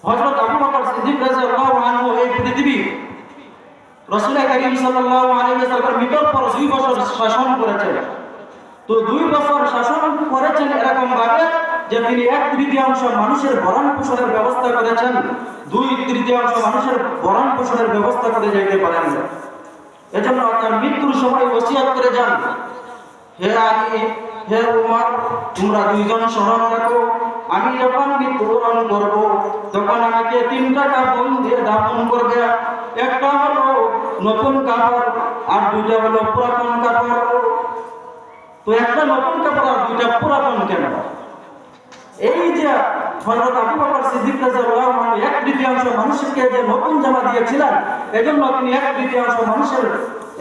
হযরত আবু বকর সিদ্দিক রাদিয়াল্লাহু আনহু এই পৃথিবী রাসূল করিম সাল্লাল্লাহু আলাইহি ওয়াসাল্লামের মৃত্যুর পর 2 বছর শাসন করেছেন। তো 2 বছর শাসন করেছেন এরকম ভাবে যে তিনি 1/3 মানুষের ভরণ পোষণের ব্যবস্থা করেছেন, 2/3 মানুষের ভরণ পোষণের ব্যবস্থা করে যেতে পারেন। এজন্য তার মৃত্যুর সময় ওসিয়ত করে যান, হে আলী, হে উমর, তোমরা দুইজন স্মরণ রাখো, আমি যখন মৃত্যুবরণ করব তখন আমাকে 3টা কাপড় দিয়ে দাফন করবে। একটা হলো নতুন কাপড় আর 2টা হলো পুরাতন কাপড়। তো একটা নতুন কাপড় আর 2টা পুরাতন কেন? এই যে হযরত আবু বকর সিদ্দিক রাদিয়াল্লাহু আনহু 1/3 মানুষকে যে নতুন জামা দিয়েছিলেন, এজন্য তিনি 1/3 মানুষের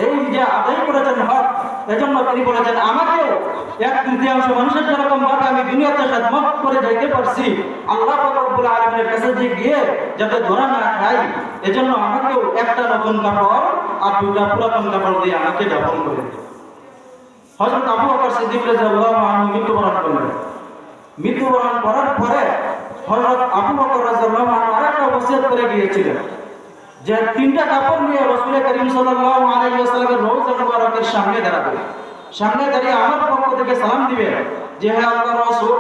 এই যে আদায় করেছেন হক, এজন্য তিনি বলেছেন আমাকেও 1/3 মানুষের যেরকম ভাবে আমি দুনিয়াতে খেদমত করে যাইতে পারছি, আল্লাহ পাক রব্বুল আলামিনের কাছে যে গিয়ে যাতে ধরা না খাই, এজন্য আমাকেও একটা নতুন কাপড় আর 2টা পুরাতন কাপড় দিয়ে আমাকে দাফন করে দিন। হযরত আবু বকর সিদ্দিক রাদিয়াল্লাহু আনহু মৃত্যুবরণ করলেন। মৃত্যুবরণ করার পরে হযরত আবু বকর রাদিয়াল্লাহু আনহু আরেকটা ওসিয়ত করে গিয়েছিলেন যে 3টা কাপড় নিয়ে রাসূল করিম সাল্লাল্লাহু আলাইহি ওয়াসাল্লামের রওজা মুবারকের সামনে দাঁড়াবে, সামনে দাঁড়িয়ে আমার পক্ষ থেকে সালাম দিবে যে হে আল্লাহর রাসূল।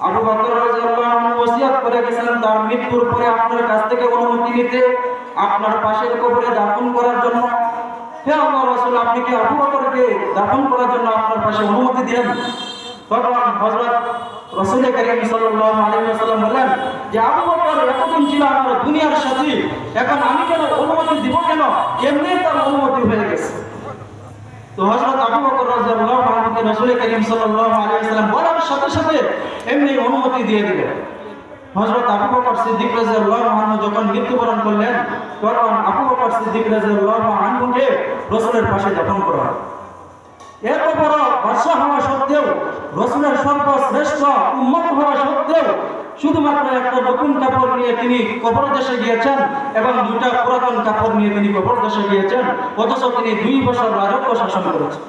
আবু বকর রাদিয়াল্লাহু আনহু ওসিয়ত করে গেছেন তার মৃত্যুর পরে আপনার কাছ থেকে অনুমতি নিতে, আপনার পাশের কবরে দাফন করার জন্য। হে আল্লাহর রাসূল, আপনি কি আবু বকরকে দাফন করার জন্য আপনার পাশে অনুমতি দেন? তখন হযরত রাসূল করিম সাল্লাল্লাহু আলাইহি ওয়াসাল্লাম বলেন যে আবু বকর এতদিন ছিল আমার দুনিয়ার সাথী, এখন আমি কেন অনুমতি দিব কেন? এমনি তার অনুমতি হয়ে গেছে। তো হযরত আবু বকর রাদিয়াল্লাহু আনহুকে রাসূল করিম সাল্লাল্লাহু আলাইহি ওয়াসাল্লাম বলার সাথে সাথে এমনি অনুমতি দিয়ে দিলেন। হযরত আবু বকর সিদ্দিক রাদিয়াল্লাহু আনহু যখন মৃত্যুবরণ করলেন, তখন আবু বকর সিদ্দিক রাদিয়াল্লাহু আনহুকে রাসূলের পাশে দাফন করা হয়। এত বড় বাদশা হওয়া সত্ত্বেও, রাসূলের সর্বশ্রেষ্ঠ উম্মত হওয়া সত্ত্বেও শুধুমাত্র একটা নতুন কাপড় নিয়ে তিনি কবর দেশে গিয়েছেন এবং 2টা পুরাতন কাপড় নিয়ে তিনি কবর দেশে গিয়েছেন, অথচ তিনি 2 বছর রাজত্ব শাসন করেছেন।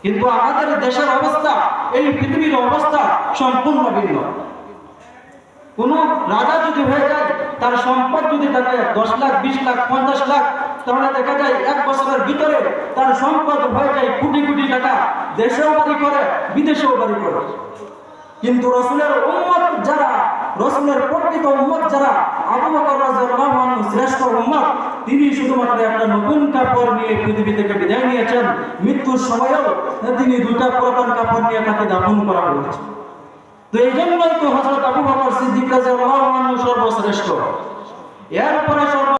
কিন্তু আমাদের দেশের অবস্থা, এই পৃথিবীর অবস্থা সম্পূর্ণ ভিন্ন। কোন রাজা যদি হয়ে যায়, তার সম্পদ যদি থাকে 10 লাখ, 20 লাখ, 50 লাখ, তাহলে দেখা যায় 1 বছরের ভিতরে তার সম্পদ হয়ে যায় কোটি কোটি টাকা, দেশেও বাড়ি করে, বিদেশেও বাড়ি করে। কিন্তু রাসূলের উম্মত যারা, রাসূলের প্রকৃত উম্মত যারা, আবু বকর রাদিয়াল্লাহু আনহু শ্রেষ্ঠ উম্মত, তিনি শুধুমাত্র একটা নতুন কাপড় নিয়ে পৃথিবী থেকে বিদায় নিয়েছেন। মৃত্যুর সময়ও তিনি 2টা পুরাতন কাপড় নিয়ে তাকে দাফন করা হয়েছে। তো এই জন্যই তো হযরত আবু বকর সিদ্দিক রাদিয়াল্লাহু আনহু সর্বশ্রেষ্ঠ। এরপরে